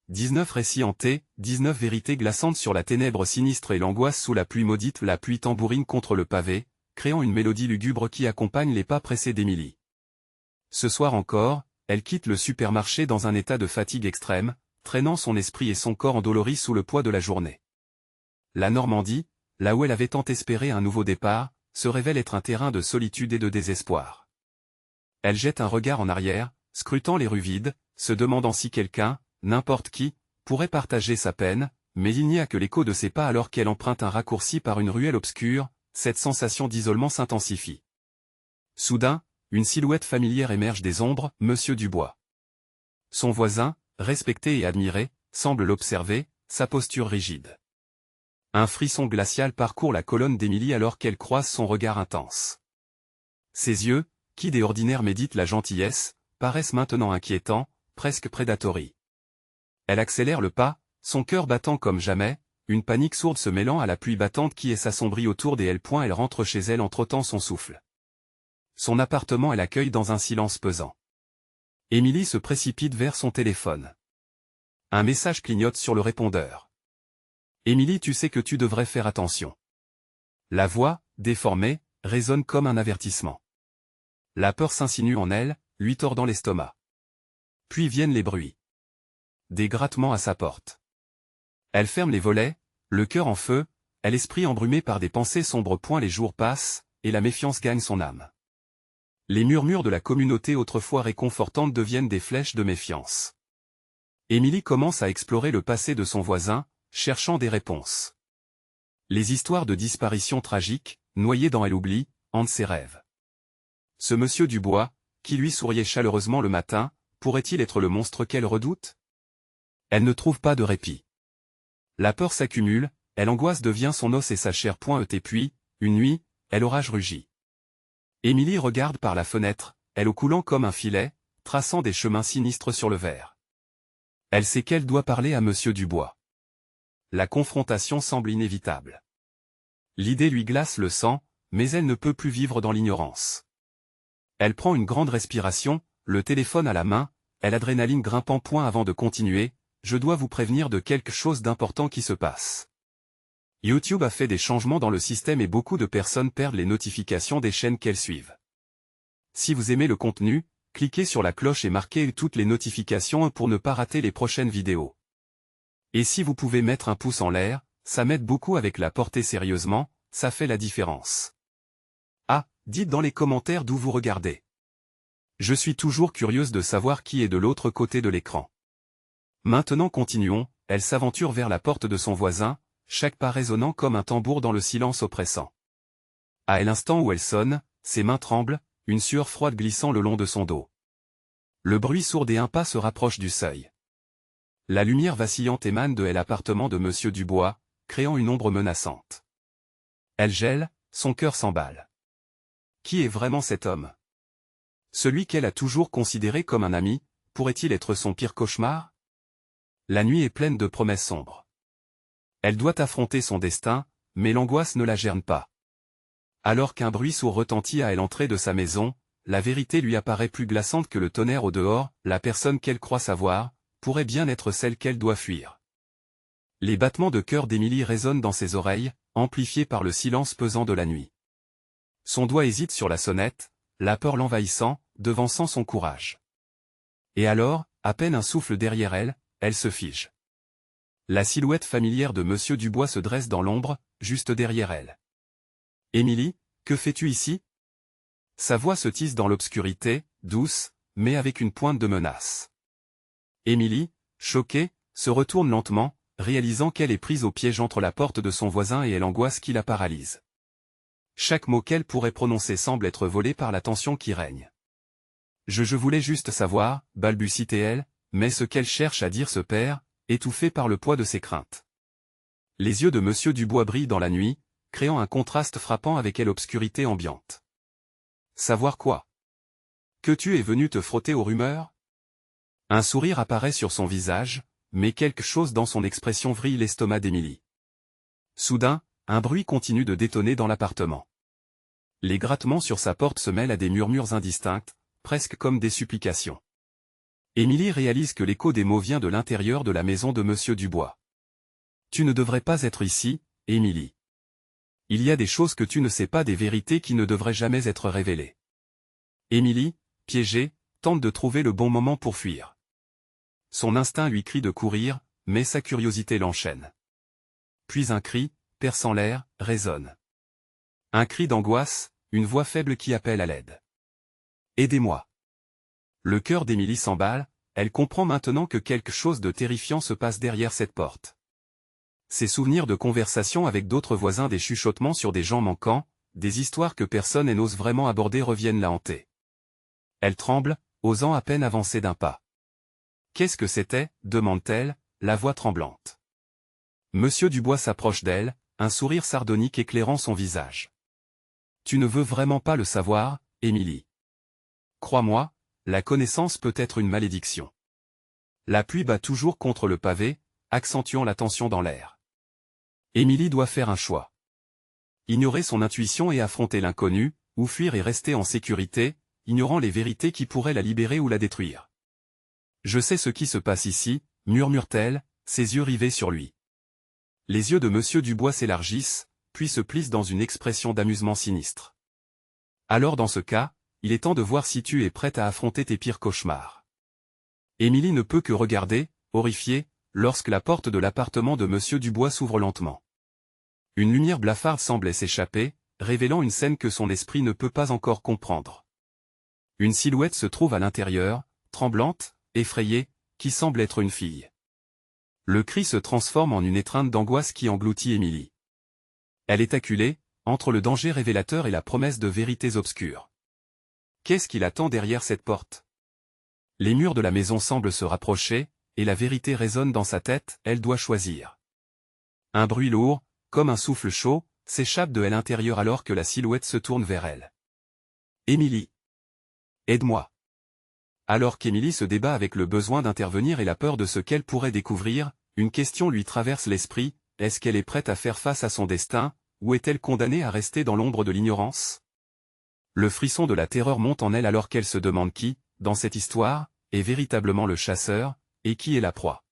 19 récits hantés, 19 vérités glaçantes sur la ténèbre sinistre et l'angoisse sous la pluie maudite. La pluie tambourine contre le pavé, créant une mélodie lugubre qui accompagne les pas pressés d'Émilie. Ce soir encore, elle quitte le supermarché dans un état de fatigue extrême, traînant son esprit et son corps endoloris sous le poids de la journée. La Normandie, là où elle avait tant espéré un nouveau départ, se révèle être un terrain de solitude et de désespoir. Elle jette un regard en arrière, scrutant les rues vides, se demandant si quelqu'un, n'importe qui, pourrait partager sa peine, mais il n'y a que l'écho de ses pas alors qu'elle emprunte un raccourci par une ruelle obscure. Cette sensation d'isolement s'intensifie. Soudain, une silhouette familière émerge des ombres, Monsieur Dubois. Son voisin, respecté et admiré, semble l'observer, sa posture rigide. Un frisson glacial parcourt la colonne d'Émilie alors qu'elle croise son regard intense. Ses yeux, qui d'ordinaire méditent la gentillesse, paraissent maintenant inquiétants, presque prédatoires. Elle accélère le pas, son cœur battant comme jamais, une panique sourde se mêlant à la pluie battante qui s'assombrit autour d'elle. Elle rentre chez elle en trottant son souffle. Son appartement elle accueille dans un silence pesant. Émilie se précipite vers son téléphone. Un message clignote sur le répondeur. « Émilie, tu sais que tu devrais faire attention. » La voix, déformée, résonne comme un avertissement. La peur s'insinue en elle, lui tordant l'estomac. Puis viennent les bruits. Des grattements à sa porte. Elle ferme les volets, le cœur en feu, l'esprit embrumé par des pensées sombres. Les jours passent, et la méfiance gagne son âme. Les murmures de la communauté autrefois réconfortantes deviennent des flèches de méfiance. Émilie commence à explorer le passé de son voisin, cherchant des réponses. Les histoires de disparitions tragiques, noyées dans l'oubli, hantent ses rêves. Ce Monsieur Dubois, qui lui souriait chaleureusement le matin, pourrait-il être le monstre qu'elle redoute? Elle ne trouve pas de répit. La peur s'accumule, l'angoisse devient son os et sa chair. Et puis, une nuit, l'orage rugit. Émilie regarde par la fenêtre, l'eau coulant comme un filet, traçant des chemins sinistres sur le verre. Elle sait qu'elle doit parler à Monsieur Dubois. La confrontation semble inévitable. L'idée lui glace le sang, mais elle ne peut plus vivre dans l'ignorance. Elle prend une grande respiration, le téléphone à la main, l'adrénaline grimpant. Avant de continuer, je dois vous prévenir de quelque chose d'important qui se passe. YouTube a fait des changements dans le système et beaucoup de personnes perdent les notifications des chaînes qu'elles suivent. Si vous aimez le contenu, cliquez sur la cloche et marquez toutes les notifications pour ne pas rater les prochaines vidéos. Et si vous pouvez mettre un pouce en l'air, ça m'aide beaucoup avec la portée. Sérieusement, ça fait la différence. Ah, dites dans les commentaires d'où vous regardez. Je suis toujours curieuse de savoir qui est de l'autre côté de l'écran. Maintenant continuons, elle s'aventure vers la porte de son voisin, chaque pas résonnant comme un tambour dans le silence oppressant. À l'instant où elle sonne, ses mains tremblent, une sueur froide glissant le long de son dos. Le bruit sourd des pas se rapproche du seuil. La lumière vacillante émane de l'appartement de Monsieur Dubois, créant une ombre menaçante. Elle gèle, son cœur s'emballe. Qui est vraiment cet homme? Celui qu'elle a toujours considéré comme un ami, pourrait-il être son pire cauchemar? La nuit est pleine de promesses sombres. Elle doit affronter son destin, mais l'angoisse ne la gerne pas. Alors qu'un bruit sourd retentit à l'entrée de sa maison, la vérité lui apparaît plus glaçante que le tonnerre au dehors. La personne qu'elle croit savoir, pourrait bien être celle qu'elle doit fuir. Les battements de cœur d'Émilie résonnent dans ses oreilles, amplifiés par le silence pesant de la nuit. Son doigt hésite sur la sonnette, la peur l'envahissant, devançant son courage. Et alors, à peine un souffle derrière elle, elle se fige. La silhouette familière de Monsieur Dubois se dresse dans l'ombre, juste derrière elle. « Émilie, que fais-tu ici ?» Sa voix se tisse dans l'obscurité, douce, mais avec une pointe de menace. Émilie, choquée, se retourne lentement, réalisant qu'elle est prise au piège entre la porte de son voisin et l'angoisse qui la paralyse. Chaque mot qu'elle pourrait prononcer semble être volé par la tension qui règne. Je voulais juste savoir, balbutie-t-elle, mais ce qu'elle cherche à dire se perd, étouffée par le poids de ses craintes. Les yeux de Monsieur Dubois brillent dans la nuit, créant un contraste frappant avec l'obscurité ambiante. Savoir quoi? Que tu es venu te frotter aux rumeurs? Un sourire apparaît sur son visage, mais quelque chose dans son expression vrille l'estomac d'Émilie. Soudain, un bruit continue de détonner dans l'appartement. Les grattements sur sa porte se mêlent à des murmures indistincts, presque comme des supplications. Émilie réalise que l'écho des mots vient de l'intérieur de la maison de Monsieur Dubois. Tu ne devrais pas être ici, Émilie. Il y a des choses que tu ne sais pas, des vérités qui ne devraient jamais être révélées. Émilie, piégée, tente de trouver le bon moment pour fuir. Son instinct lui crie de courir, mais sa curiosité l'enchaîne. Puis un cri, perçant l'air, résonne. Un cri d'angoisse, une voix faible qui appelle à l'aide. Aidez-moi. Le cœur d'Émilie s'emballe, elle comprend maintenant que quelque chose de terrifiant se passe derrière cette porte. Ses souvenirs de conversations avec d'autres voisins, des chuchotements sur des gens manquants, des histoires que personne n'ose vraiment aborder reviennent la hanter. Elle tremble, osant à peine avancer d'un pas. Qu'est-ce que c'était, demande-t-elle, la voix tremblante. Monsieur Dubois s'approche d'elle, un sourire sardonique éclairant son visage. Tu ne veux vraiment pas le savoir, Émilie. Crois-moi, la connaissance peut être une malédiction. La pluie bat toujours contre le pavé, accentuant la tension dans l'air. Émilie doit faire un choix. Ignorer son intuition et affronter l'inconnu, ou fuir et rester en sécurité, ignorant les vérités qui pourraient la libérer ou la détruire. Je sais ce qui se passe ici, murmure-t-elle, ses yeux rivés sur lui. Les yeux de Monsieur Dubois s'élargissent, puis se plissent dans une expression d'amusement sinistre. Alors dans ce cas, il est temps de voir si tu es prête à affronter tes pires cauchemars. Émilie ne peut que regarder, horrifiée, lorsque la porte de l'appartement de Monsieur Dubois s'ouvre lentement. Une lumière blafarde semblait s'échapper, révélant une scène que son esprit ne peut pas encore comprendre. Une silhouette se trouve à l'intérieur, tremblante, effrayée, qui semble être une fille. Le cri se transforme en une étreinte d'angoisse qui engloutit Émilie. Elle est acculée, entre le danger révélateur et la promesse de vérités obscures. Qu'est-ce qui l'attend derrière cette porte? Les murs de la maison semblent se rapprocher, et la vérité résonne dans sa tête, elle doit choisir. Un bruit lourd, comme un souffle chaud, s'échappe de l'intérieur alors que la silhouette se tourne vers elle. Émilie. Aide-moi. Alors qu'Émilie se débat avec le besoin d'intervenir et la peur de ce qu'elle pourrait découvrir, une question lui traverse l'esprit, est-ce qu'elle est prête à faire face à son destin, ou est-elle condamnée à rester dans l'ombre de l'ignorance? Le frisson de la terreur monte en elle alors qu'elle se demande qui, dans cette histoire, est véritablement le chasseur, et qui est la proie.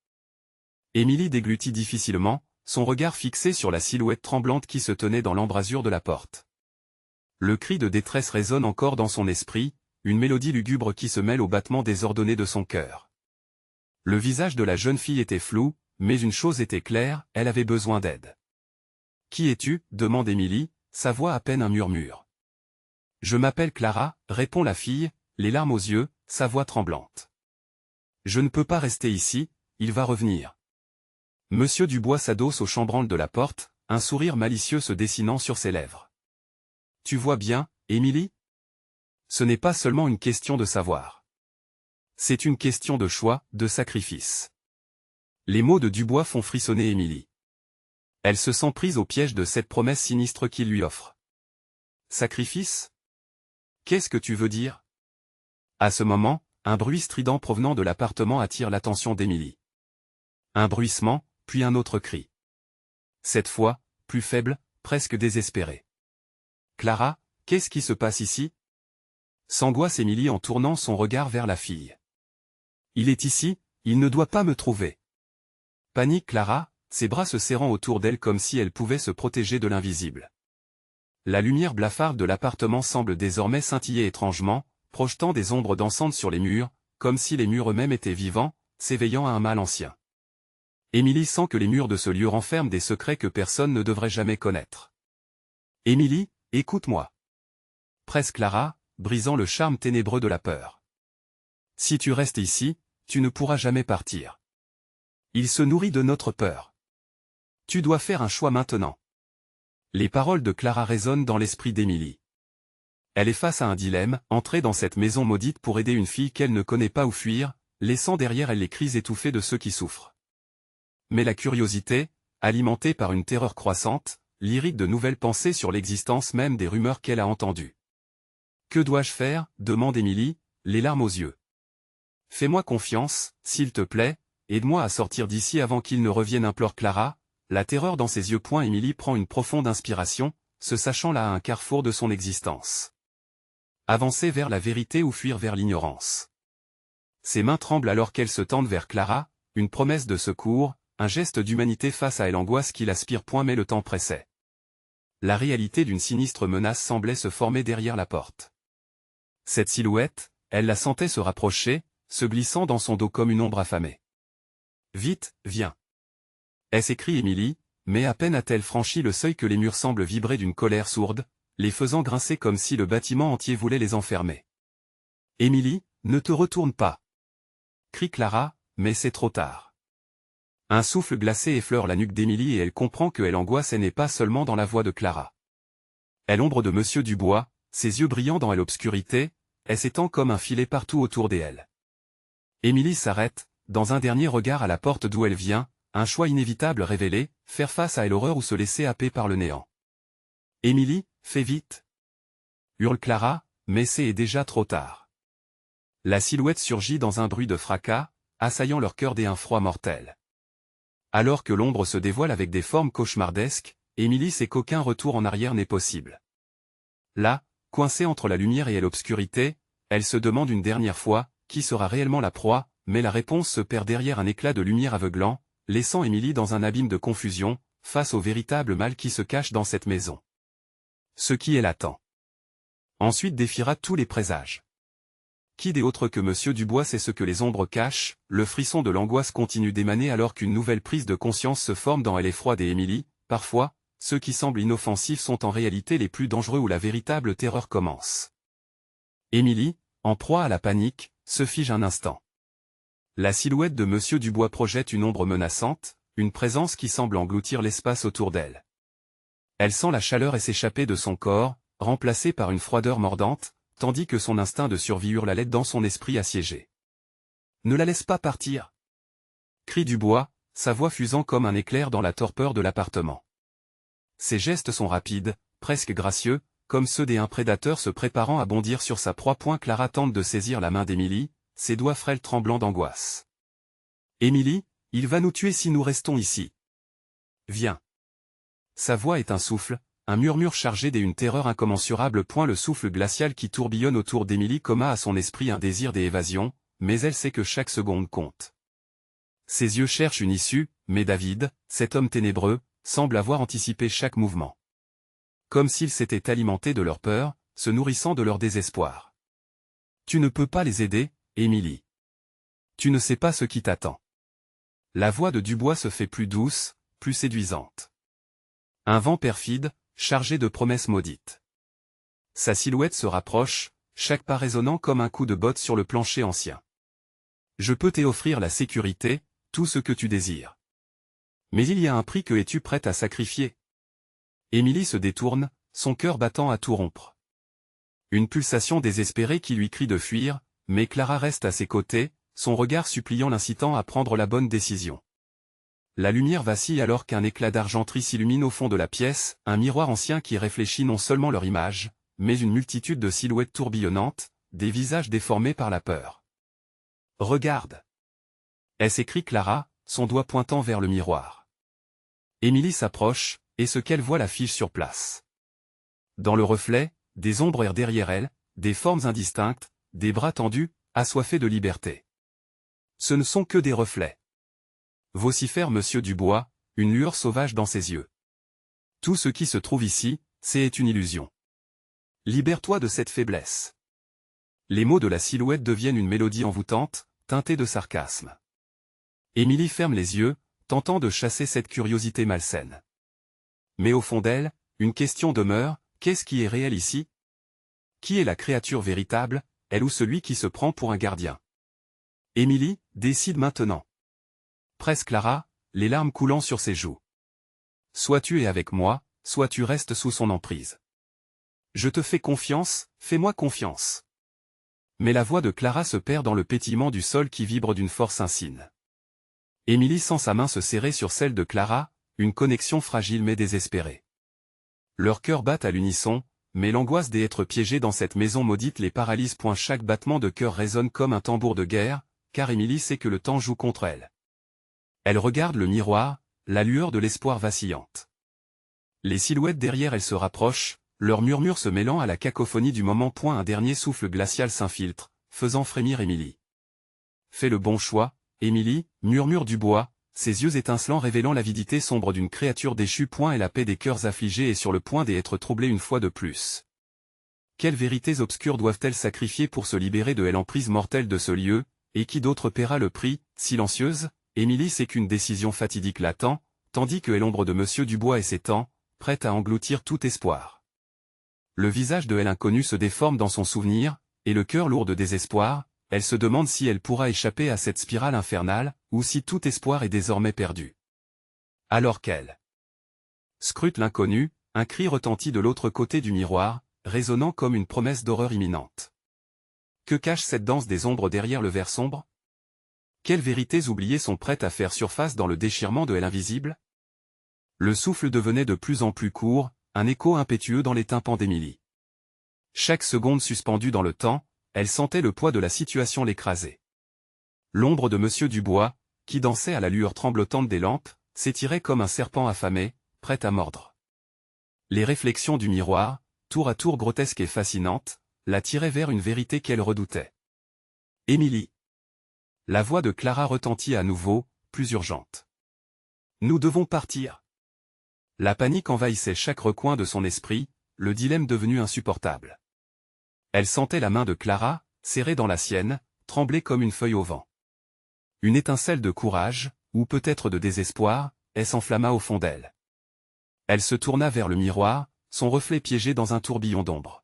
Émilie déglutit difficilement, son regard fixé sur la silhouette tremblante qui se tenait dans l'embrasure de la porte. Le cri de détresse résonne encore dans son esprit, une mélodie lugubre qui se mêle aux battements désordonnés de son cœur. Le visage de la jeune fille était flou, mais une chose était claire, elle avait besoin d'aide. « Qui es-tu » demande Émilie, sa voix à peine un murmure. « Je m'appelle Clara » répond la fille, les larmes aux yeux, sa voix tremblante. « Je ne peux pas rester ici, il va revenir. » Monsieur Dubois s'adosse au chambranle de la porte, un sourire malicieux se dessinant sur ses lèvres. « Tu vois bien, Émilie ? Ce n'est pas seulement une question de savoir. C'est une question de choix, de sacrifice. » Les mots de Dubois font frissonner Émilie. Elle se sent prise au piège de cette promesse sinistre qu'il lui offre. Sacrifice ? Qu'est-ce que tu veux dire ? À ce moment, un bruit strident provenant de l'appartement attire l'attention d'Émilie. Un bruissement, puis un autre cri. Cette fois, plus faible, presque désespéré. « Clara, qu'est-ce qui se passe ici ?» s'angoisse Émilie en tournant son regard vers la fille. « Il est ici, il ne doit pas me trouver. » Panique Clara, ses bras se serrant autour d'elle comme si elle pouvait se protéger de l'invisible. La lumière blafarde de l'appartement semble désormais scintiller étrangement, projetant des ombres dansantes sur les murs, comme si les murs eux-mêmes étaient vivants, s'éveillant à un mal ancien. Émilie sent que les murs de ce lieu renferment des secrets que personne ne devrait jamais connaître. « Émilie, écoute-moi. » presse Clara, brisant le charme ténébreux de la peur. « Si tu restes ici, tu ne pourras jamais partir. Il se nourrit de notre peur. Tu dois faire un choix maintenant. » Les paroles de Clara résonnent dans l'esprit d'Émilie. Elle est face à un dilemme, entrer dans cette maison maudite pour aider une fille qu'elle ne connaît pas ou fuir, laissant derrière elle les cris étouffés de ceux qui souffrent. Mais la curiosité, alimentée par une terreur croissante, l'irrite de nouvelles pensées sur l'existence même des rumeurs qu'elle a entendues. « Que dois-je faire » demande Émilie, les larmes aux yeux. « Fais-moi confiance, s'il te plaît, aide-moi à sortir d'ici avant qu'il ne revienne » implore Clara, la terreur dans ses yeux. Émilie prend une profonde inspiration, se sachant là à un carrefour de son existence. Avancer vers la vérité ou fuir vers l'ignorance. Ses mains tremblent alors qu'elle se tend vers Clara, une promesse de secours, un geste d'humanité face à l'angoisse qu'il aspire point mais le temps pressait. La réalité d'une sinistre menace semblait se former derrière la porte. Cette silhouette, elle la sentait se rapprocher, se glissant dans son dos comme une ombre affamée. « Vite, viens !» s'écrie Émilie, mais à peine a-t-elle franchi le seuil que les murs semblent vibrer d'une colère sourde, les faisant grincer comme si le bâtiment entier voulait les enfermer. « Émilie, ne te retourne pas !» crie Clara, mais c'est trop tard. Un souffle glacé effleure la nuque d'Émilie et elle comprend que l'angoisse n'est pas seulement dans la voix de Clara. L'ombre de Monsieur Dubois, ses yeux brillants dans l'obscurité, elle s'étend comme un filet partout autour d'elle. Émilie s'arrête, dans un dernier regard à la porte d'où elle vient, un choix inévitable révélé, faire face à l'horreur ou se laisser happer par le néant. « Émilie, fais vite !» hurle Clara, mais c'est déjà trop tard. La silhouette surgit dans un bruit de fracas, assaillant leur cœur d'un froid mortel. Alors que l'ombre se dévoile avec des formes cauchemardesques, Émilie sait qu'aucun retour en arrière n'est possible. Là, coincée entre la lumière et l'obscurité, elle se demande une dernière fois, qui sera réellement la proie, mais la réponse se perd derrière un éclat de lumière aveuglant, laissant Émilie dans un abîme de confusion, face au véritable mal qui se cache dans cette maison. Ce qui l'attend. Ensuite défiera tous les présages. Qui des autres que Monsieur Dubois sait ce que les ombres cachent, le frisson de l'angoisse continue d'émaner alors qu'une nouvelle prise de conscience se forme dans elle effroide et Émilie, parfois, ceux qui semblent inoffensifs sont en réalité les plus dangereux où la véritable terreur commence. Émilie, en proie à la panique, se fige un instant. La silhouette de Monsieur Dubois projette une ombre menaçante, une présence qui semble engloutir l'espace autour d'elle. Elle sent la chaleur s'échapper de son corps, remplacée par une froideur mordante, tandis que son instinct de survie hurle à l'aide dans son esprit assiégé. « Ne la laisse pas partir !» crie Dubois, sa voix fusant comme un éclair dans la torpeur de l'appartement. Ses gestes sont rapides, presque gracieux, comme ceux d'un prédateur se préparant à bondir sur sa proie. Clara tente de saisir la main d'Émilie, ses doigts frêles tremblants d'angoisse. « Émilie, il va nous tuer si nous restons ici. Viens !» Sa voix est un souffle, un murmure chargé d'une terreur incommensurable. Le souffle glacial qui tourbillonne autour d'Émilie comma à son esprit un désir d'évasion, mais elle sait que chaque seconde compte. Ses yeux cherchent une issue, mais David, cet homme ténébreux, semble avoir anticipé chaque mouvement. Comme s'il s'était alimenté de leur peur, se nourrissant de leur désespoir. « Tu ne peux pas les aider, Émilie. Tu ne sais pas ce qui t'attend. » La voix de Dubois se fait plus douce, plus séduisante. Un vent perfide, chargé de promesses maudites. Sa silhouette se rapproche, chaque pas résonnant comme un coup de botte sur le plancher ancien. « Je peux t'offrir la sécurité, tout ce que tu désires. Mais il y a un prix que es-tu prête à sacrifier ?» Émilie se détourne, son cœur battant à tout rompre. Une pulsation désespérée qui lui crie de fuir, mais Clara reste à ses côtés, son regard suppliant l'incitant à prendre la bonne décision. La lumière vacille alors qu'un éclat d'argenterie s'illumine au fond de la pièce, un miroir ancien qui réfléchit non seulement leur image, mais une multitude de silhouettes tourbillonnantes, des visages déformés par la peur. « Regarde !» s'écrie Clara, son doigt pointant vers le miroir. Émilie s'approche, et ce qu'elle voit la fige sur place. Dans le reflet, des ombres errent derrière elle, des formes indistinctes, des bras tendus, assoiffés de liberté. Ce ne sont que des reflets. Vocifère Monsieur Dubois, une lueur sauvage dans ses yeux. Tout ce qui se trouve ici, c'est une illusion. Libère-toi de cette faiblesse. Les mots de la silhouette deviennent une mélodie envoûtante, teintée de sarcasme. Émilie ferme les yeux, tentant de chasser cette curiosité malsaine. Mais au fond d'elle, une question demeure, qu'est-ce qui est réel ici? Qui est la créature véritable, elle ou celui qui se prend pour un gardien? Émilie, décide maintenant. Presse Clara, les larmes coulant sur ses joues. Soit tu es avec moi, soit tu restes sous son emprise. Je te fais confiance, fais-moi confiance. Mais la voix de Clara se perd dans le pétillement du sol qui vibre d'une force insigne. Émilie sent sa main se serrer sur celle de Clara, une connexion fragile mais désespérée. Leurs cœurs battent à l'unisson, mais l'angoisse d'être piégés dans cette maison maudite les paralyse. Chaque battement de cœur résonne comme un tambour de guerre, car Émilie sait que le temps joue contre elle. Elle regarde le miroir, la lueur de l'espoir vacillante. Les silhouettes derrière elle se rapprochent, leurs murmures se mêlant à la cacophonie du moment. Un dernier souffle glacial s'infiltre, faisant frémir Émilie. fais le bon choix, Émilie, murmure Dubois, ses yeux étincelants révélant l'avidité sombre d'une créature déchue. Et la paix des cœurs affligés est sur le point d'être troublée une fois de plus. Quelles vérités obscures doivent-elles sacrifier pour se libérer de l'emprise mortelle de ce lieu, et qui d'autre paiera le prix? Silencieuse, Émilie sait qu'une décision fatidique l'attend, tandis que l'ombre de Monsieur Dubois s'étend, prête à engloutir tout espoir. Le visage de l'inconnue se déforme dans son souvenir, et le cœur lourd de désespoir, elle se demande si elle pourra échapper à cette spirale infernale, ou si tout espoir est désormais perdu. Alors qu'elle scrute l'inconnu, un cri retentit de l'autre côté du miroir, résonnant comme une promesse d'horreur imminente. Que cache cette danse des ombres derrière le verre sombre? Quelles vérités oubliées sont prêtes à faire surface dans le déchirement de l'invisible? Le souffle devenait de plus en plus court, un écho impétueux dans les tympans d'Émilie. Chaque seconde suspendue dans le temps, elle sentait le poids de la situation l'écraser. L'ombre de Monsieur Dubois, qui dansait à la lueur tremblotante des lampes, s'étirait comme un serpent affamé, prêt à mordre. Les réflexions du miroir, tour à tour grotesques et fascinantes, la tiraient vers une vérité qu'elle redoutait. Émilie. La voix de Clara retentit à nouveau, plus urgente. Nous devons partir. La panique envahissait chaque recoin de son esprit, le dilemme devenu insupportable. Elle sentait la main de Clara, serrée dans la sienne, trembler comme une feuille au vent. Une étincelle de courage, ou peut-être de désespoir, s'enflamma au fond d'elle. Elle se tourna vers le miroir, son reflet piégé dans un tourbillon d'ombre.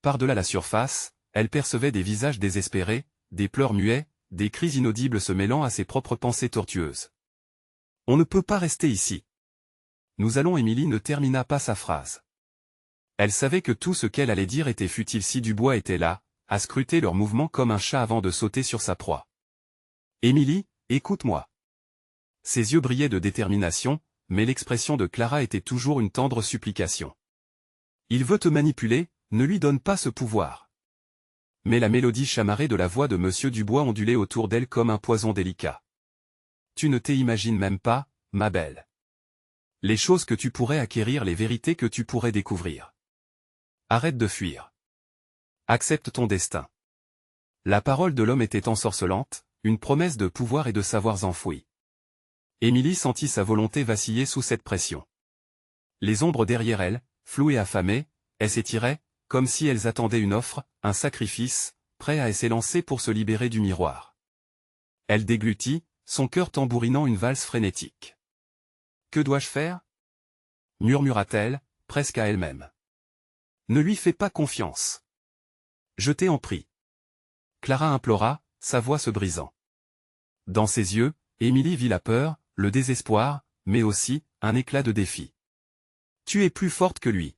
Par-delà la surface, elle percevait des visages désespérés, des pleurs muets, des cris inaudibles se mêlant à ses propres pensées tortueuses. On ne peut pas rester ici. Nous allons. Émilie ne termina pas sa phrase. Elle savait que tout ce qu'elle allait dire était futile si Dubois était là, à scruter leurs mouvements comme un chat avant de sauter sur sa proie. Émilie, écoute-moi. Ses yeux brillaient de détermination, mais l'expression de Clara était toujours une tendre supplication. Il veut te manipuler, ne lui donne pas ce pouvoir. Mais la mélodie chamarrée de la voix de Monsieur Dubois ondulait autour d'elle comme un poison délicat. Tu ne t'imagines même pas, ma belle. Les choses que tu pourrais acquérir, les vérités que tu pourrais découvrir. Arrête de fuir. Accepte ton destin. La parole de l'homme était ensorcelante, une promesse de pouvoir et de savoirs enfouis. Émilie sentit sa volonté vaciller sous cette pression. Les ombres derrière elle, floues et affamées, elles s'étiraient, comme si elles attendaient une offre, un sacrifice, prêt à s'élancer pour se libérer du miroir. Elle déglutit, son cœur tambourinant une valse frénétique. Que dois-je faire? Murmura-t-elle, presque à elle-même. Ne lui fais pas confiance. Je t'en prie. Clara implora, sa voix se brisant. Dans ses yeux, Émilie vit la peur, le désespoir, mais aussi, un éclat de défi. Tu es plus forte que lui.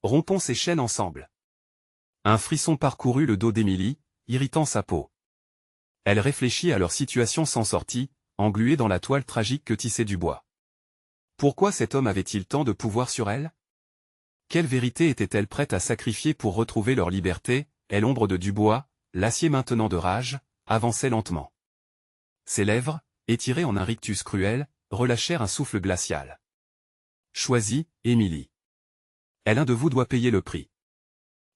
Rompons ces chaînes ensemble. Un frisson parcourut le dos d'Émilie, irritant sa peau. Elle réfléchit à leur situation sans sortie, engluée dans la toile tragique que tissait Dubois. Pourquoi cet homme avait-il tant de pouvoir sur elle? Quelle vérité était-elle prête à sacrifier pour retrouver leur liberté? Et l'ombre de Dubois, l'acier maintenant de rage, avançait lentement. Ses lèvres, étirées en un rictus cruel, relâchèrent un souffle glacial. Choisis, Émilie. L'un de vous doit payer le prix.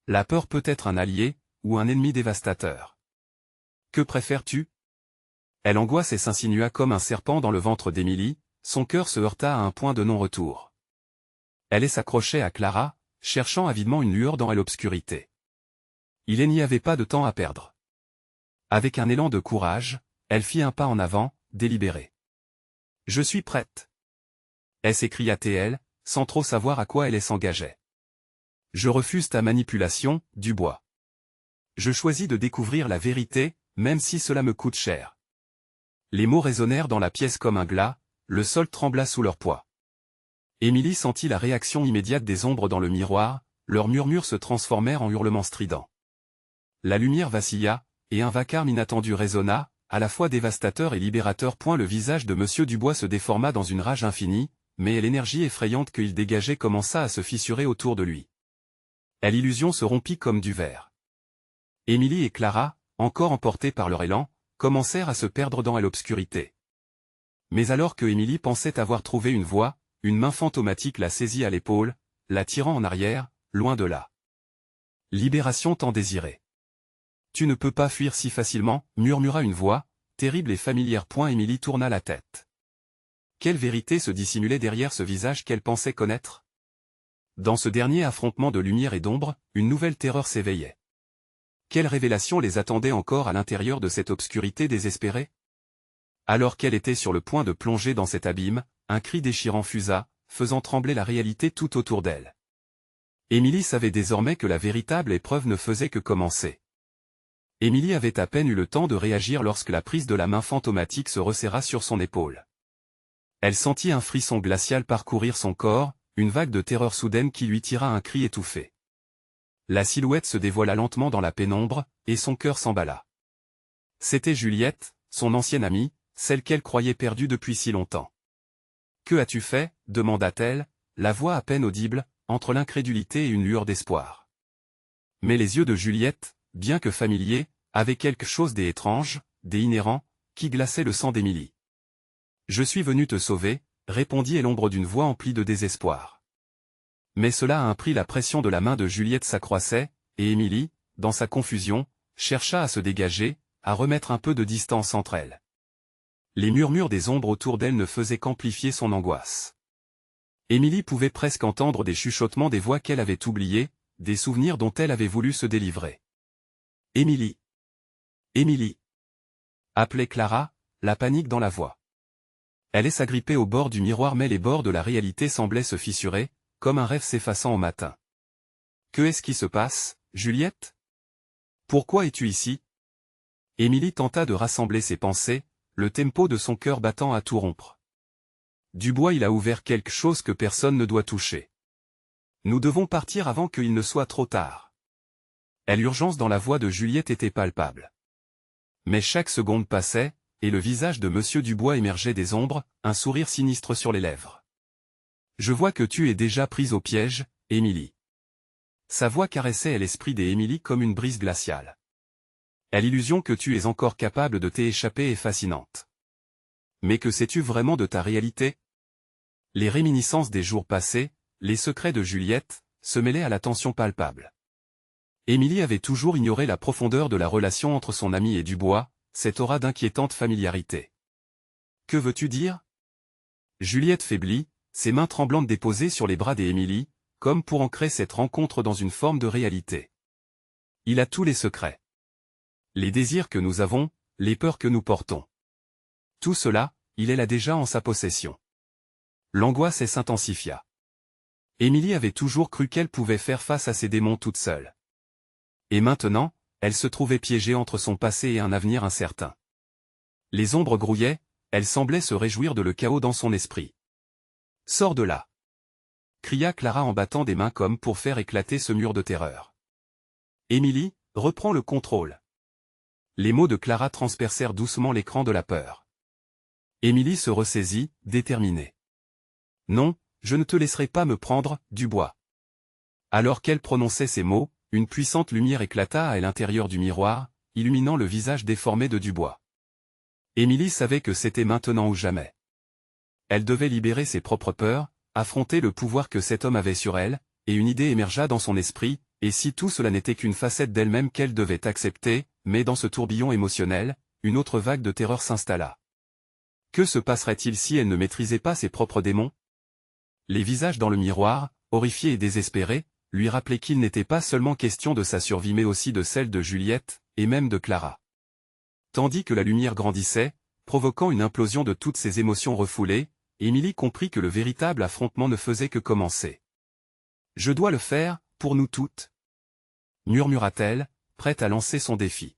La peur peut être un allié, ou un ennemi dévastateur. Que préfères-tu? L'angoisse s'insinua comme un serpent dans le ventre d'Émilie, son cœur se heurta à un point de non-retour. Elle s'accrochait à Clara, cherchant avidement une lueur dans l'obscurité. Il n'y avait pas de temps à perdre. Avec un élan de courage, elle fit un pas en avant, délibérée. « Je suis prête. » s'écria-t-elle, sans trop savoir à quoi elle s'engageait. « Je refuse ta manipulation, Dubois. Je choisis de découvrir la vérité, même si cela me coûte cher. » Les mots résonnèrent dans la pièce comme un glas, le sol trembla sous leur poids. Émilie sentit la réaction immédiate des ombres dans le miroir, leurs murmures se transformèrent en hurlements stridents. La lumière vacilla, et un vacarme inattendu résonna, à la fois dévastateur et libérateur. Le visage de Monsieur Dubois se déforma dans une rage infinie, mais l'énergie effrayante qu'il dégageait commença à se fissurer autour de lui. L'illusion se rompit comme du verre. Émilie et Clara, encore emportées par leur élan, commencèrent à se perdre dans l'obscurité. Mais alors que Émilie pensait avoir trouvé une voie, une main fantomatique la saisit à l'épaule, la tirant en arrière, loin de là. Libération tant désirée. Tu ne peux pas fuir si facilement, murmura une voix, terrible et familière. Émilie tourna la tête. Quelle vérité se dissimulait derrière ce visage qu'elle pensait connaître? Dans ce dernier affrontement de lumière et d'ombre, une nouvelle terreur s'éveillait. Quelle révélation les attendait encore à l'intérieur de cette obscurité désespérée? Alors qu'elle était sur le point de plonger dans cet abîme, un cri déchirant fusa, faisant trembler la réalité tout autour d'elle. Émilie savait désormais que la véritable épreuve ne faisait que commencer. Émilie avait à peine eu le temps de réagir lorsque la prise de la main fantomatique se resserra sur son épaule. Elle sentit un frisson glacial parcourir son corps, une vague de terreur soudaine qui lui tira un cri étouffé. La silhouette se dévoila lentement dans la pénombre, et son cœur s'emballa. C'était Juliette, son ancienne amie, celle qu'elle croyait perdue depuis si longtemps. « Que as-tu fait » demanda-t-elle, la voix à peine audible, entre l'incrédulité et une lueur d'espoir. Mais les yeux de Juliette, bien que familiers, avaient quelque chose d'étrange, d'inhérent, qui glaçait le sang d'Émilie. « Je suis venu te sauver » répondit l'ombre d'une voix emplie de désespoir. Mais cela a un prix. La pression de la main de Juliette s'accroissait, et Émilie, dans sa confusion, chercha à se dégager, à remettre un peu de distance entre elles. Les murmures des ombres autour d'elle ne faisaient qu'amplifier son angoisse. Émilie pouvait presque entendre des chuchotements des voix qu'elle avait oubliées, des souvenirs dont elle avait voulu se délivrer. « Émilie! Émilie » appelait Clara, la panique dans la voix. Elle s'agrippait au bord du miroir, mais les bords de la réalité semblaient se fissurer, comme un rêve s'effaçant au matin. « Que est-ce qui se passe, Juliette? Pourquoi es-tu ici ?» Émilie tenta de rassembler ses pensées, le tempo de son cœur battant à tout rompre. Dubois, il a ouvert quelque chose que personne ne doit toucher. Nous devons partir avant qu'il ne soit trop tard. L'urgence dans la voix de Juliette était palpable. Mais chaque seconde passait, et le visage de Monsieur Dubois émergeait des ombres, un sourire sinistre sur les lèvres. « Je vois que tu es déjà prise au piège, Émilie. » Sa voix caressait l'esprit d'Émilie comme une brise glaciale. « L'illusion que tu es encore capable de t'échapper est fascinante. Mais que sais-tu vraiment de ta réalité ?» Les réminiscences des jours passés, les secrets de Juliette, se mêlaient à la tension palpable. Émilie avait toujours ignoré la profondeur de la relation entre son amie et Dubois, cette aura d'inquiétante familiarité. « Que veux-tu dire ?» Juliette faiblit, ses mains tremblantes déposées sur les bras d'Émilie, comme pour ancrer cette rencontre dans une forme de réalité. « Il a tous les secrets. Les désirs que nous avons, les peurs que nous portons. Tout cela, il l'a déjà en sa possession. » L'angoisse s'intensifia. Émilie avait toujours cru qu'elle pouvait faire face à ses démons toute seule. Et maintenant, elle se trouvait piégée entre son passé et un avenir incertain. Les ombres grouillaient, elle semblait se réjouir de le chaos dans son esprit. « Sors de là !» cria Clara en battant des mains comme pour faire éclater ce mur de terreur. « Émilie, reprends le contrôle !» Les mots de Clara transpercèrent doucement l'écran de la peur. Émilie se ressaisit, déterminée. « Non, je ne te laisserai pas me prendre, Dubois. » Alors qu'elle prononçait ces mots, une puissante lumière éclata à l'intérieur du miroir, illuminant le visage déformé de Dubois. Émilie savait que c'était maintenant ou jamais. Elle devait libérer ses propres peurs, affronter le pouvoir que cet homme avait sur elle, et une idée émergea dans son esprit, et si tout cela n'était qu'une facette d'elle-même qu'elle devait accepter, mais dans ce tourbillon émotionnel, une autre vague de terreur s'installa. Que se passerait-il si elle ne maîtrisait pas ses propres démons? Les visages dans le miroir, horrifiés et désespérés, lui rappelaient qu'il n'était pas seulement question de sa survie mais aussi de celle de Juliette, et même de Clara. Tandis que la lumière grandissait, provoquant une implosion de toutes ses émotions refoulées, Émilie comprit que le véritable affrontement ne faisait que commencer. « Je dois le faire, pour nous toutes » murmura-t-elle, prête à lancer son défi.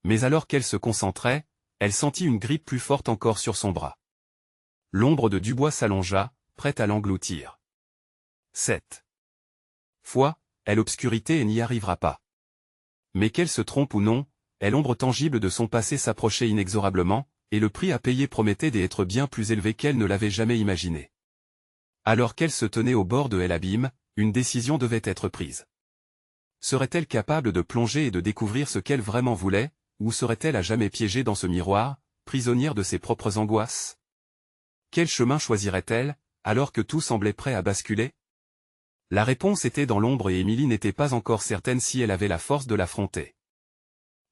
Mais alors qu'elle se concentrait, elle sentit une grippe plus forte encore sur son bras. L'ombre de Dubois s'allongea, prête à l'engloutir. Cette fois, elle obscurité et n'y arrivera pas. Mais qu'elle se trompe ou non, l'ombre tangible de son passé s'approchait inexorablement, et le prix à payer promettait d'être bien plus élevé qu'elle ne l'avait jamais imaginé. Alors qu'elle se tenait au bord de l'abîme, une décision devait être prise. Serait-elle capable de plonger et de découvrir ce qu'elle vraiment voulait, ou serait-elle à jamais piégée dans ce miroir, prisonnière de ses propres angoisses? Quel chemin choisirait-elle, alors que tout semblait prêt à basculer? La réponse était dans l'ombre et Émilie n'était pas encore certaine si elle avait la force de l'affronter.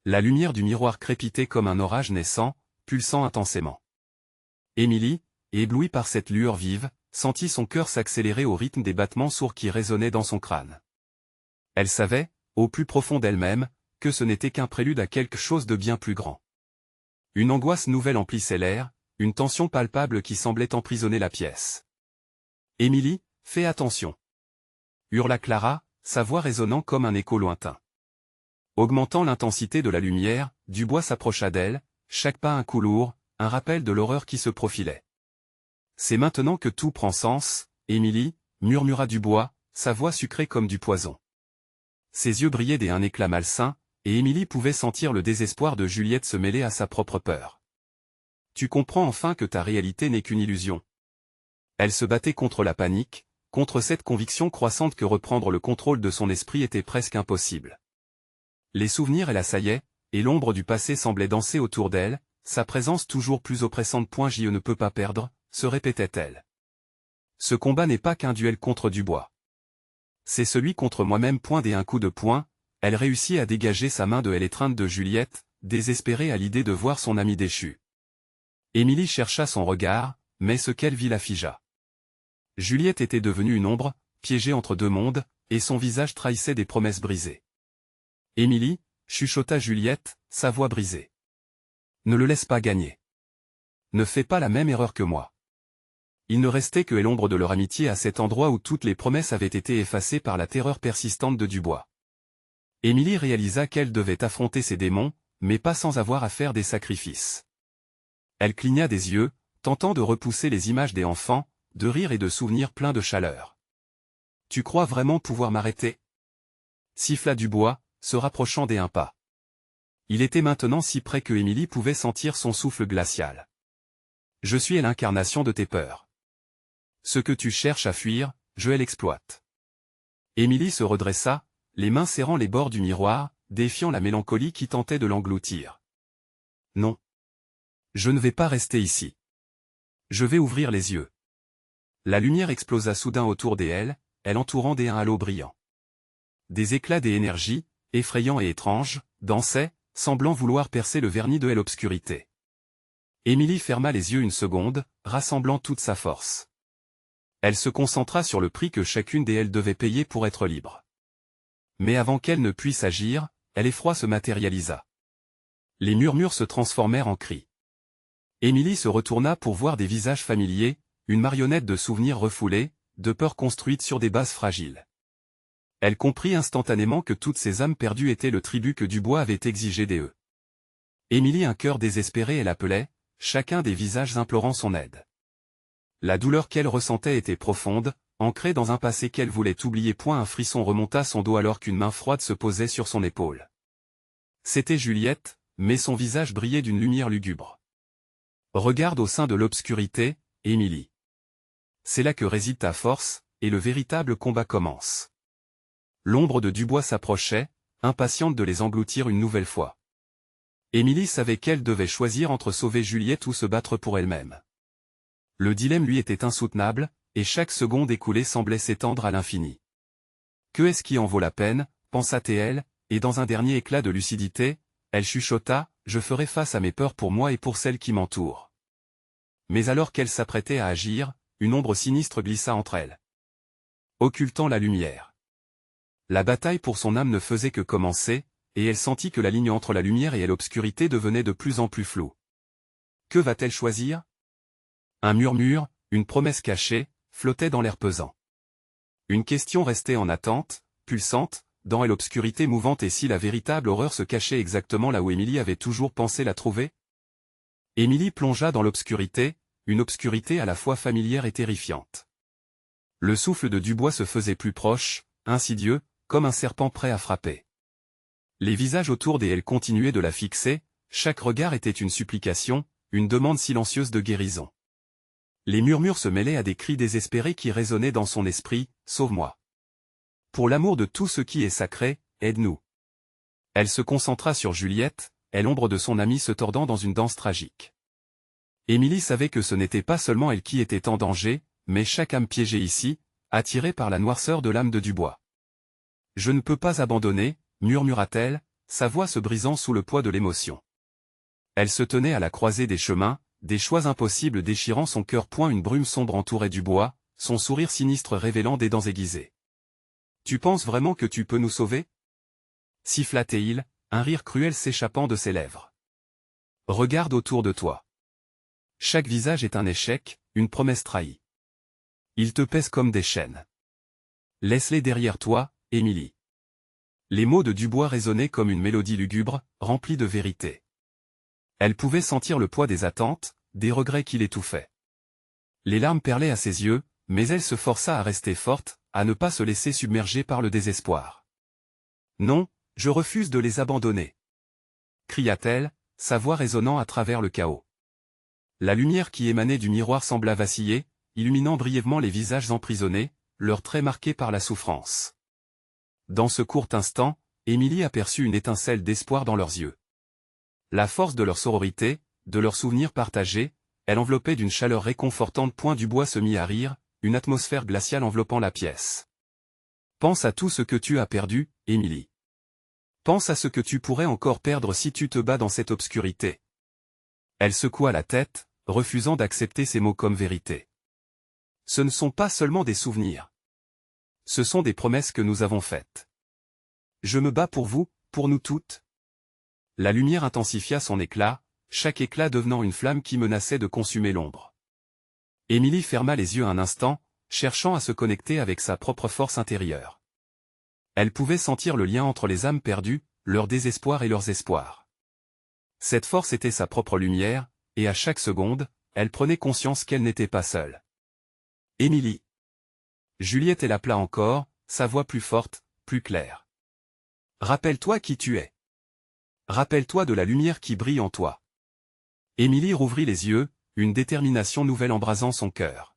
La lumière du miroir crépitait comme un orage naissant, pulsant intensément. Émilie, éblouie par cette lueur vive, sentit son cœur s'accélérer au rythme des battements sourds qui résonnaient dans son crâne. Elle savait, au plus profond d'elle-même, que ce n'était qu'un prélude à quelque chose de bien plus grand. Une angoisse nouvelle emplissait l'air, une tension palpable qui semblait emprisonner la pièce. « Émilie, fais attention !» hurla Clara, sa voix résonnant comme un écho lointain. Augmentant l'intensité de la lumière, Dubois s'approcha d'elle, chaque pas un coup lourd, un rappel de l'horreur qui se profilait. « C'est maintenant que tout prend sens, Émilie, » murmura Dubois, sa voix sucrée comme du poison. Ses yeux brillaient d'un éclat malsain, et Émilie pouvait sentir le désespoir de Juliette se mêler à sa propre peur. « Tu comprends enfin que ta réalité n'est qu'une illusion. » Elle se battait contre la panique, contre cette conviction croissante que reprendre le contrôle de son esprit était presque impossible. Les souvenirs l'assaillaient, et l'ombre du passé semblait danser autour d'elle, sa présence toujours plus oppressante. « Je ne peux pas perdre », se répétait-elle. Ce combat n'est pas qu'un duel contre Dubois. C'est celui contre moi-même. Et un coup de poing, elle réussit à dégager sa main de l'étreinte de Juliette, désespérée à l'idée de voir son amie déchue. Émilie chercha son regard, mais ce qu'elle vit la figea. Juliette était devenue une ombre, piégée entre deux mondes, et son visage trahissait des promesses brisées. « Émilie » chuchota Juliette, sa voix brisée. « Ne le laisse pas gagner. Ne fais pas la même erreur que moi. » Il ne restait que l'ombre de leur amitié à cet endroit où toutes les promesses avaient été effacées par la terreur persistante de Dubois. Émilie réalisa qu'elle devait affronter ses démons, mais pas sans avoir à faire des sacrifices. Elle cligna des yeux, tentant de repousser les images des enfants, de rire et de souvenirs pleins de chaleur. « Tu crois vraiment pouvoir m'arrêter » siffla Dubois, se rapprochant des un pas. Il était maintenant si près que Émilie pouvait sentir son souffle glacial. « Je suis l'incarnation de tes peurs. Ce que tu cherches à fuir, je l'exploite. » Émilie se redressa, les mains serrant les bords du miroir, défiant la mélancolie qui tentait de l'engloutir. « Non. Je ne vais pas rester ici. Je vais ouvrir les yeux. » La lumière explosa soudain autour d'elle, elle entourant d'un halo brillant. Des éclats d'énergie, effrayants et étranges, dansaient, semblant vouloir percer le vernis de l'obscurité. Émilie ferma les yeux une seconde, rassemblant toute sa force. Elle se concentra sur le prix que chacune d'elles devait payer pour être libre. Mais avant qu'elle ne puisse agir, l'effroi se matérialisa. Les murmures se transformèrent en cris. Émilie se retourna pour voir des visages familiers, une marionnette de souvenirs refoulés, de peurs construites sur des bases fragiles. Elle comprit instantanément que toutes ces âmes perdues étaient le tribut que Dubois avait exigé d'eux. Émilie, un cœur désespéré, elle appelait, chacun des visages implorant son aide. La douleur qu'elle ressentait était profonde, ancrée dans un passé qu'elle voulait oublier. Un frisson remonta son dos alors qu'une main froide se posait sur son épaule. C'était Juliette, mais son visage brillait d'une lumière lugubre. « Regarde au sein de l'obscurité, Émilie. C'est là que réside ta force, et le véritable combat commence. » L'ombre de Dubois s'approchait, impatiente de les engloutir une nouvelle fois. Émilie savait qu'elle devait choisir entre sauver Juliette ou se battre pour elle-même. Le dilemme lui était insoutenable, et chaque seconde écoulée semblait s'étendre à l'infini. « Que est-ce qui en vaut la peine ?» pensa-t-elle, et dans un dernier éclat de lucidité, elle chuchota, « Je ferai face à mes peurs pour moi et pour celles qui m'entourent. » Mais alors qu'elle s'apprêtait à agir, une ombre sinistre glissa entre elles, occultant la lumière. La bataille pour son âme ne faisait que commencer, et elle sentit que la ligne entre la lumière et l'obscurité devenait de plus en plus floue. Que va-t-elle choisir? Un murmure, une promesse cachée, flottait dans l'air pesant. Une question restait en attente, pulsante, dans l'obscurité mouvante. Et si la véritable horreur se cachait exactement là où Émilie avait toujours pensé la trouver? Émilie plongea dans l'obscurité, une obscurité à la fois familière et terrifiante. Le souffle de Dubois se faisait plus proche, insidieux, comme un serpent prêt à frapper. Les visages autour d'elle continuaient de la fixer, chaque regard était une supplication, une demande silencieuse de guérison. Les murmures se mêlaient à des cris désespérés qui résonnaient dans son esprit, « Sauve-moi. Pour l'amour de tout ce qui est sacré, aide-nous. » Elle se concentra sur Juliette, l'ombre de son amie se tordant dans une danse tragique. Émilie savait que ce n'était pas seulement elle qui était en danger, mais chaque âme piégée ici, attirée par la noirceur de l'âme de Dubois. « Je ne peux pas abandonner, » murmura-t-elle, sa voix se brisant sous le poids de l'émotion. Elle se tenait à la croisée des chemins, des choix impossibles déchirant son cœur. Une brume sombre entourait Dubois, son sourire sinistre révélant des dents aiguisées. « Tu penses vraiment que tu peux nous sauver » siffla-t-il, un rire cruel s'échappant de ses lèvres. « Regarde autour de toi. Chaque visage est un échec, une promesse trahie. Ils te pèsent comme des chaînes. Laisse-les derrière toi, Émilie. » Les mots de Dubois résonnaient comme une mélodie lugubre, remplie de vérité. Elle pouvait sentir le poids des attentes, des regrets qui l'étouffaient. Les larmes perlaient à ses yeux, mais elle se força à rester forte, à ne pas se laisser submerger par le désespoir. « Non, je refuse de les abandonner !» cria-t-elle, sa voix résonnant à travers le chaos. La lumière qui émanait du miroir sembla vaciller, illuminant brièvement les visages emprisonnés, leurs traits marqués par la souffrance. Dans ce court instant, Émilie aperçut une étincelle d'espoir dans leurs yeux. La force de leur sororité, de leurs souvenirs partagés, elle enveloppait d'une chaleur réconfortante. Dubois se mit à rire, une atmosphère glaciale enveloppant la pièce. « Pense à tout ce que tu as perdu, Émilie. Pense à ce que tu pourrais encore perdre si tu te bats dans cette obscurité. » Elle secoua la tête, refusant d'accepter ces mots comme vérité. « Ce ne sont pas seulement des souvenirs. Ce sont des promesses que nous avons faites. Je me bats pour vous, pour nous toutes. » La lumière intensifia son éclat, chaque éclat devenant une flamme qui menaçait de consumer l'ombre. Émilie ferma les yeux un instant, cherchant à se connecter avec sa propre force intérieure. Elle pouvait sentir le lien entre les âmes perdues, leur désespoir et leurs espoirs. Cette force était sa propre lumière, et à chaque seconde, elle prenait conscience qu'elle n'était pas seule. « Émilie !» Juliette l'appela encore, sa voix plus forte, plus claire. « Rappelle-toi qui tu es. Rappelle-toi de la lumière qui brille en toi. » Émilie rouvrit les yeux, une détermination nouvelle embrasant son cœur.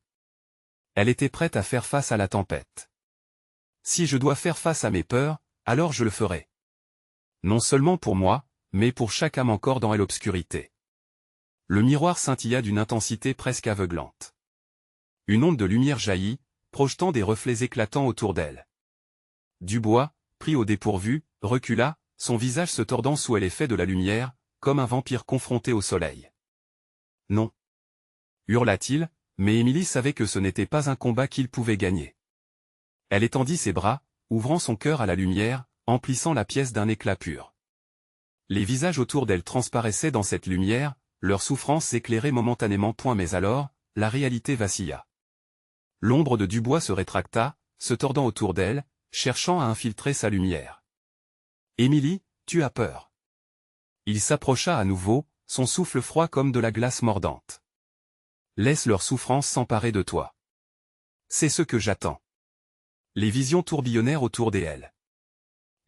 Elle était prête à faire face à la tempête. « Si je dois faire face à mes peurs, alors je le ferai. Non seulement pour moi, mais pour chaque âme encore dans l'obscurité. » Le miroir scintilla d'une intensité presque aveuglante. Une onde de lumière jaillit, projetant des reflets éclatants autour d'elle. Dubois, pris au dépourvu, recula, son visage se tordant sous l'effet de la lumière, comme un vampire confronté au soleil. « Non !» hurla-t-il, mais Émilie savait que ce n'était pas un combat qu'il pouvait gagner. Elle étendit ses bras, ouvrant son cœur à la lumière, emplissant la pièce d'un éclat pur. Les visages autour d'elle transparaissaient dans cette lumière, leur souffrance s'éclairait momentanément. Mais alors, la réalité vacilla. L'ombre de Dubois se rétracta, se tordant autour d'elle, cherchant à infiltrer sa lumière. « Émilie, tu as peur. » Il s'approcha à nouveau, son souffle froid comme de la glace mordante. « Laisse leur souffrance s'emparer de toi. C'est ce que j'attends. » Les visions tourbillonnèrent autour d'elle.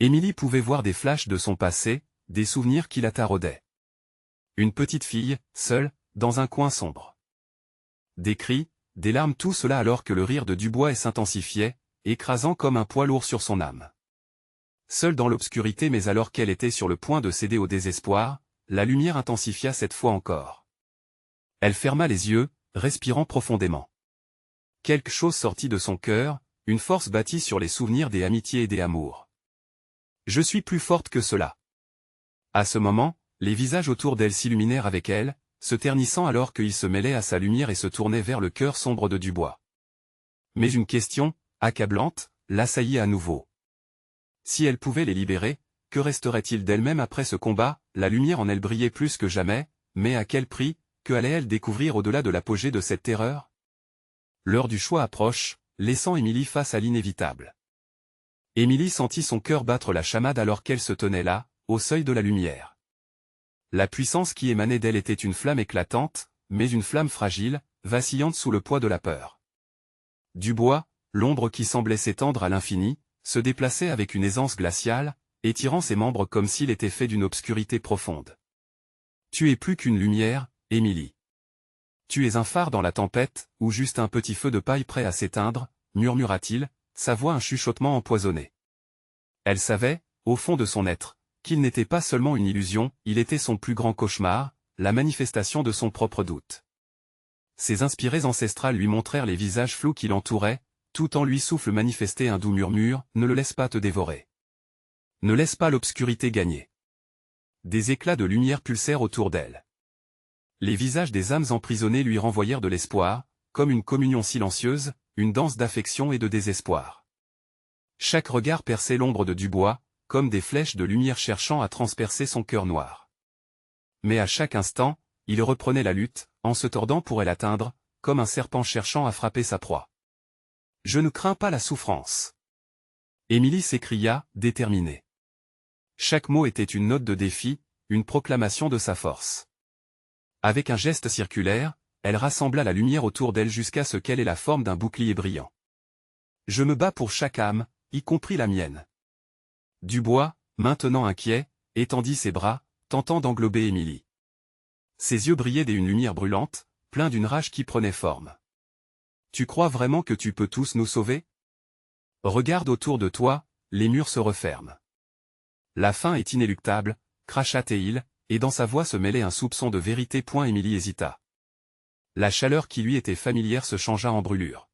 Émilie pouvait voir des flashs de son passé, des souvenirs qui la taraudaient. Une petite fille, seule, dans un coin sombre. Des cris, des larmes, tout cela alors que le rire de Dubois s'intensifiait, écrasant comme un poids lourd sur son âme. Seule dans l'obscurité, mais alors qu'elle était sur le point de céder au désespoir, la lumière intensifia cette fois encore. Elle ferma les yeux, respirant profondément. Quelque chose sortit de son cœur, une force battit sur les souvenirs des amitiés et des amours. « Je suis plus forte que cela. » À ce moment, les visages autour d'elle s'illuminèrent avec elle, se ternissant alors qu'ils se mêlaient à sa lumière et se tournaient vers le cœur sombre de Dubois. Mais une question, accablante, l'assaillit à nouveau. Si elle pouvait les libérer, que resterait-il d'elle-même après ce combat? La lumière en elle brillait plus que jamais, mais à quel prix? Que allait-elle découvrir au-delà de l'apogée de cette terreur? L'heure du choix approche, laissant Émilie face à l'inévitable. Émilie sentit son cœur battre la chamade alors qu'elle se tenait là, au seuil de la lumière. La puissance qui émanait d'elle était une flamme éclatante, mais une flamme fragile, vacillante sous le poids de la peur. Dubois, l'ombre qui semblait s'étendre à l'infini, se déplaçait avec une aisance glaciale, étirant ses membres comme s'il était fait d'une obscurité profonde. « Tu es plus qu'une lumière, Émilie. Tu es un phare dans la tempête, ou juste un petit feu de paille prêt à s'éteindre, » murmura-t-il, sa voix un chuchotement empoisonné. Elle savait, au fond de son être, qu'il n'était pas seulement une illusion, il était son plus grand cauchemar, la manifestation de son propre doute. Ses inspirées ancestrales lui montrèrent les visages flous qui l'entouraient, tout en lui souffle manifestait un doux murmure, « Ne le laisse pas te dévorer. Ne laisse pas l'obscurité gagner. » des éclats de lumière pulsèrent autour d'elle. Les visages des âmes emprisonnées lui renvoyèrent de l'espoir, comme une communion silencieuse, une danse d'affection et de désespoir. Chaque regard perçait l'ombre de Dubois, comme des flèches de lumière cherchant à transpercer son cœur noir. Mais à chaque instant, il reprenait la lutte, en se tordant pour l'atteindre, comme un serpent cherchant à frapper sa proie. « Je ne crains pas la souffrance. » Émilie s'écria, déterminée. Chaque mot était une note de défi, une proclamation de sa force. Avec un geste circulaire, elle rassembla la lumière autour d'elle jusqu'à ce qu'elle ait la forme d'un bouclier brillant. « Je me bats pour chaque âme, y compris la mienne. » Dubois, maintenant inquiet, étendit ses bras, tentant d'englober Émilie. Ses yeux brillaient d'une lumière brûlante, pleins d'une rage qui prenait forme. « Tu crois vraiment que tu peux tous nous sauver? Regarde autour de toi, les murs se referment. La fin est inéluctable, » cracha Théil, et dans sa voix se mêlait un soupçon de vérité. Émilie hésita. La chaleur qui lui était familière se changea en brûlure.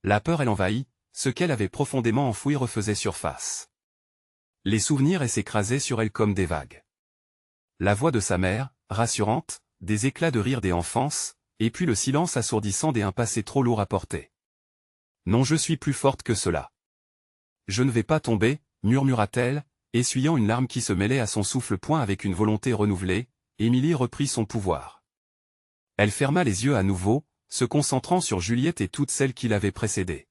La peur l'envahit, ce qu'elle avait profondément enfoui refaisait surface. Les souvenirs s'écrasaient sur elle comme des vagues. La voix de sa mère, rassurante, des éclats de rire des enfances, et puis le silence assourdissant d'un passé trop lourd à porter. « Non, je suis plus forte que cela. Je ne vais pas tomber, » murmura-t-elle, essuyant une larme qui se mêlait à son souffle. Avec une volonté renouvelée, Émilie reprit son pouvoir. Elle ferma les yeux à nouveau, se concentrant sur Juliette et toutes celles qui l'avaient précédée.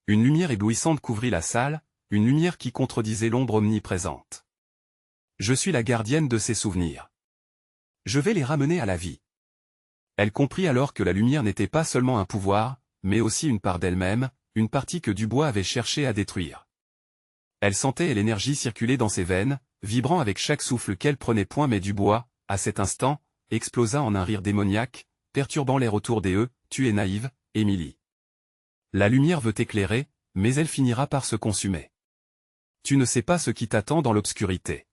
Une lumière éblouissante couvrit la salle, une lumière qui contredisait l'ombre omniprésente. « Je suis la gardienne de ces souvenirs. Je vais les ramener à la vie. » Elle comprit alors que la lumière n'était pas seulement un pouvoir, mais aussi une part d'elle-même, une partie que Dubois avait cherché à détruire. Elle sentait l'énergie circuler dans ses veines, vibrant avec chaque souffle qu'elle prenait. Mais Dubois, à cet instant, explosa en un rire démoniaque, perturbant l'air autour d'eux. « Tu es naïve, Émilie. La lumière veut t'éclairer, mais elle finira par se consumer. Tu ne sais pas ce qui t'attend dans l'obscurité. »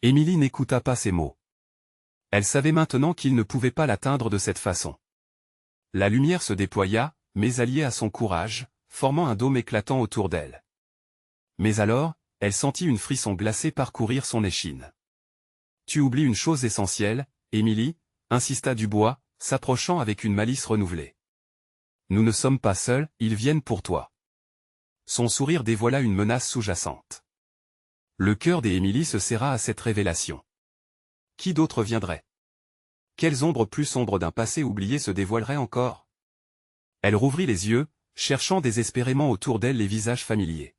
Émilie n'écouta pas ces mots. Elle savait maintenant qu'il ne pouvait pas l'atteindre de cette façon. La lumière se déploya, mais alliée à son courage, formant un dôme éclatant autour d'elle. Mais alors, elle sentit une frisson glacée parcourir son échine. « Tu oublies une chose essentielle, Émilie, » insista Dubois, s'approchant avec une malice renouvelée. « Nous ne sommes pas seuls, ils viennent pour toi. » Son sourire dévoila une menace sous-jacente. Le cœur d'Émilie se serra à cette révélation. Qui d'autre viendrait? Quelles ombres plus sombres d'un passé oublié se dévoileraient encore? Elle rouvrit les yeux, cherchant désespérément autour d'elle les visages familiers.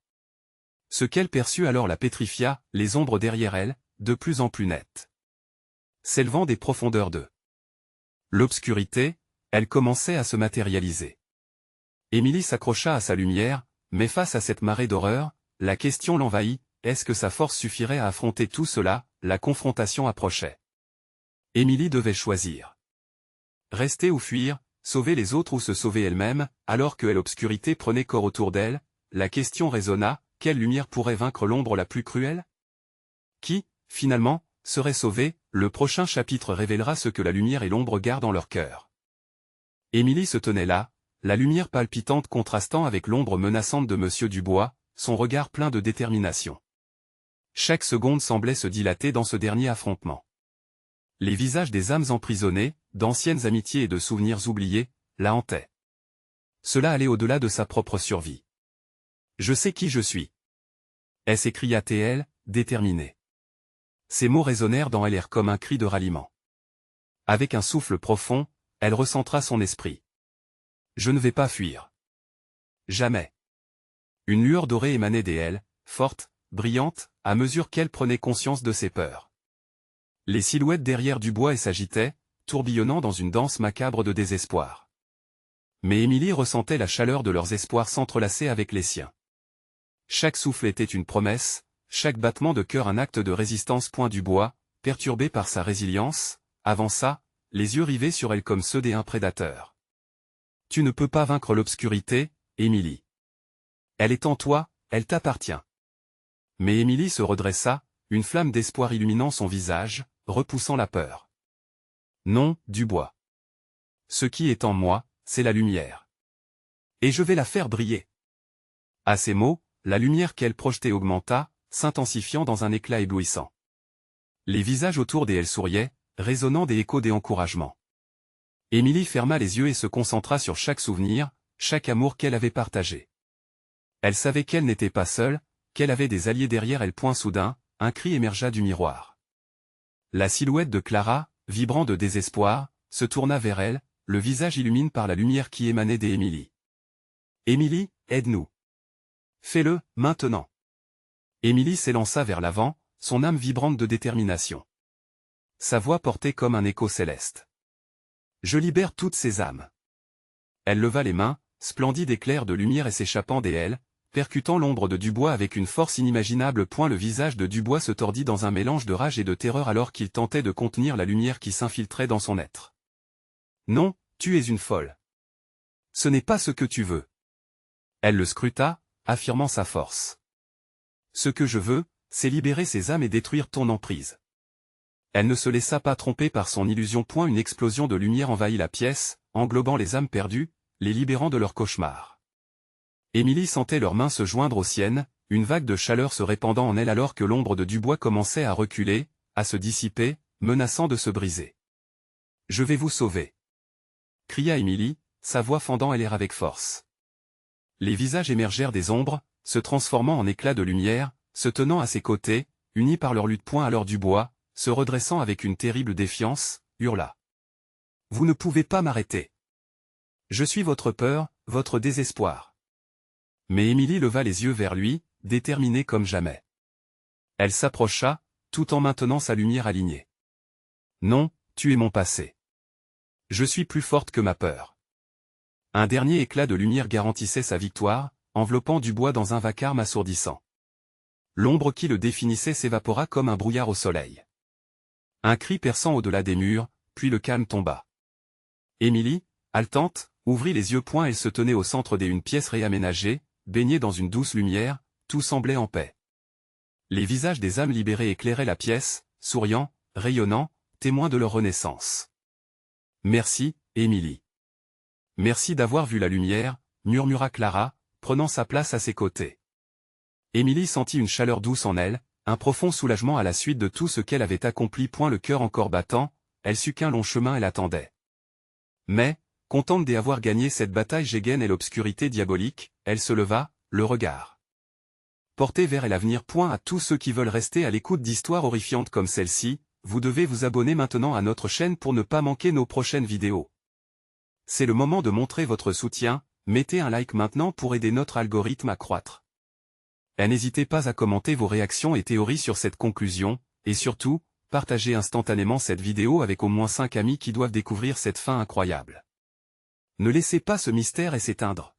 Ce qu'elle perçut alors la pétrifia, les ombres derrière elle, de plus en plus nettes. S'élevant des profondeurs de l'obscurité, elle commençait à se matérialiser. Émilie s'accrocha à sa lumière, mais face à cette marée d'horreur, la question l'envahit, est-ce que sa force suffirait à affronter tout cela? La confrontation approchait. Émilie devait choisir. Rester ou fuir, sauver les autres ou se sauver elle-même, alors que l'obscurité prenait corps autour d'elle, la question résonna, quelle lumière pourrait vaincre l'ombre la plus cruelle? Qui, finalement, serait sauvé? Le prochain chapitre révélera ce que la lumière et l'ombre gardent en leur cœur. Émilie se tenait là, la lumière palpitante contrastant avec l'ombre menaçante de Monsieur Dubois, son regard plein de détermination. Chaque seconde semblait se dilater dans ce dernier affrontement. Les visages des âmes emprisonnées, d'anciennes amitiés et de souvenirs oubliés, la hantaient. Cela allait au-delà de sa propre survie. « Je sais qui je suis. » s'écria-t-elle, déterminée. Ces mots résonnèrent dans elle comme un cri de ralliement. Avec un souffle profond, elle recentra son esprit. « Je ne vais pas fuir. Jamais. » Une lueur dorée émanait d'elle, forte, brillante, à mesure qu'elle prenait conscience de ses peurs. Les silhouettes derrière Dubois s'agitaient, tourbillonnant dans une danse macabre de désespoir. Mais Émilie ressentait la chaleur de leurs espoirs s'entrelacer avec les siens. Chaque souffle était une promesse, chaque battement de cœur un acte de résistance. Dubois, perturbé par sa résilience, avança, les yeux rivés sur elle comme ceux d'un prédateur. « Tu ne peux pas vaincre l'obscurité, Émilie. Elle est en toi, elle t'appartient. » Mais Émilie se redressa, une flamme d'espoir illuminant son visage, repoussant la peur. « Non, Dubois. Ce qui est en moi, c'est la lumière. Et je vais la faire briller. » À ces mots, la lumière qu'elle projetait augmenta, s'intensifiant dans un éclat éblouissant. Les visages autour d'elle souriaient, résonnant des échos des encouragements. Émilie ferma les yeux et se concentra sur chaque souvenir, chaque amour qu'elle avait partagé. Elle savait qu'elle n'était pas seule, qu'elle avait des alliés derrière elle. Soudain, un cri émergea du miroir. La silhouette de Clara, vibrant de désespoir, se tourna vers elle, le visage illuminé par la lumière qui émanait d'Émilie. « Émilie, aide-nous. Fais-le, maintenant. » Émilie s'élança vers l'avant, son âme vibrante de détermination. Sa voix portait comme un écho céleste. « Je libère toutes ces âmes. » Elle leva les mains, splendide éclair de lumière et s'échappant d'elle, percutant l'ombre de Dubois avec une force inimaginable. Le visage de Dubois se tordit dans un mélange de rage et de terreur alors qu'il tentait de contenir la lumière qui s'infiltrait dans son être. « Non, tu es une folle. Ce n'est pas ce que tu veux. » Elle le scruta, affirmant sa force. « Ce que je veux, c'est libérer ces âmes et détruire ton emprise. » Elle ne se laissa pas tromper par son illusion. Une explosion de lumière envahit la pièce, englobant les âmes perdues, les libérant de leur cauchemar. Émilie sentait leurs mains se joindre aux siennes, une vague de chaleur se répandant en elle alors que l'ombre de Dubois commençait à reculer, à se dissiper, menaçant de se briser. « Je vais vous sauver !» cria Émilie, sa voix fendant l'air avec force. Les visages émergèrent des ombres, se transformant en éclats de lumière, se tenant à ses côtés, unis par leur lutte. Alors Dubois, se redressant avec une terrible défiance, hurla. « Vous ne pouvez pas m'arrêter. Je suis votre peur, votre désespoir. » Mais Émilie leva les yeux vers lui, déterminée comme jamais. Elle s'approcha, tout en maintenant sa lumière alignée. « Non, tu es mon passé. Je suis plus forte que ma peur. » Un dernier éclat de lumière garantissait sa victoire, enveloppant Dubois dans un vacarme assourdissant. L'ombre qui le définissait s'évapora comme un brouillard au soleil. Un cri perçant au-delà des murs, puis le calme tomba. Émilie, haletante, ouvrit les yeux. Elle se tenait au centre d'une pièce réaménagée, baignée dans une douce lumière, tout semblait en paix. Les visages des âmes libérées éclairaient la pièce, souriants, rayonnants, témoins de leur renaissance. « Merci, Émilie. Merci d'avoir vu la lumière, » murmura Clara, prenant sa place à ses côtés. Émilie sentit une chaleur douce en elle, un profond soulagement à la suite de tout ce qu'elle avait accompli. Le cœur encore battant, elle sut qu'un long chemin l'attendait. Mais, contente d'avoir gagné cette bataille Gégène et l'obscurité diabolique, elle se leva, le regard porté vers l'avenir. À tous ceux qui veulent rester à l'écoute d'histoires horrifiantes comme celle-ci, vous devez vous abonner maintenant à notre chaîne pour ne pas manquer nos prochaines vidéos. C'est le moment de montrer votre soutien, mettez un like maintenant pour aider notre algorithme à croître. Et n'hésitez pas à commenter vos réactions et théories sur cette conclusion, et surtout, partagez instantanément cette vidéo avec au moins 5 amis qui doivent découvrir cette fin incroyable. Ne laissez pas ce mystère s'éteindre.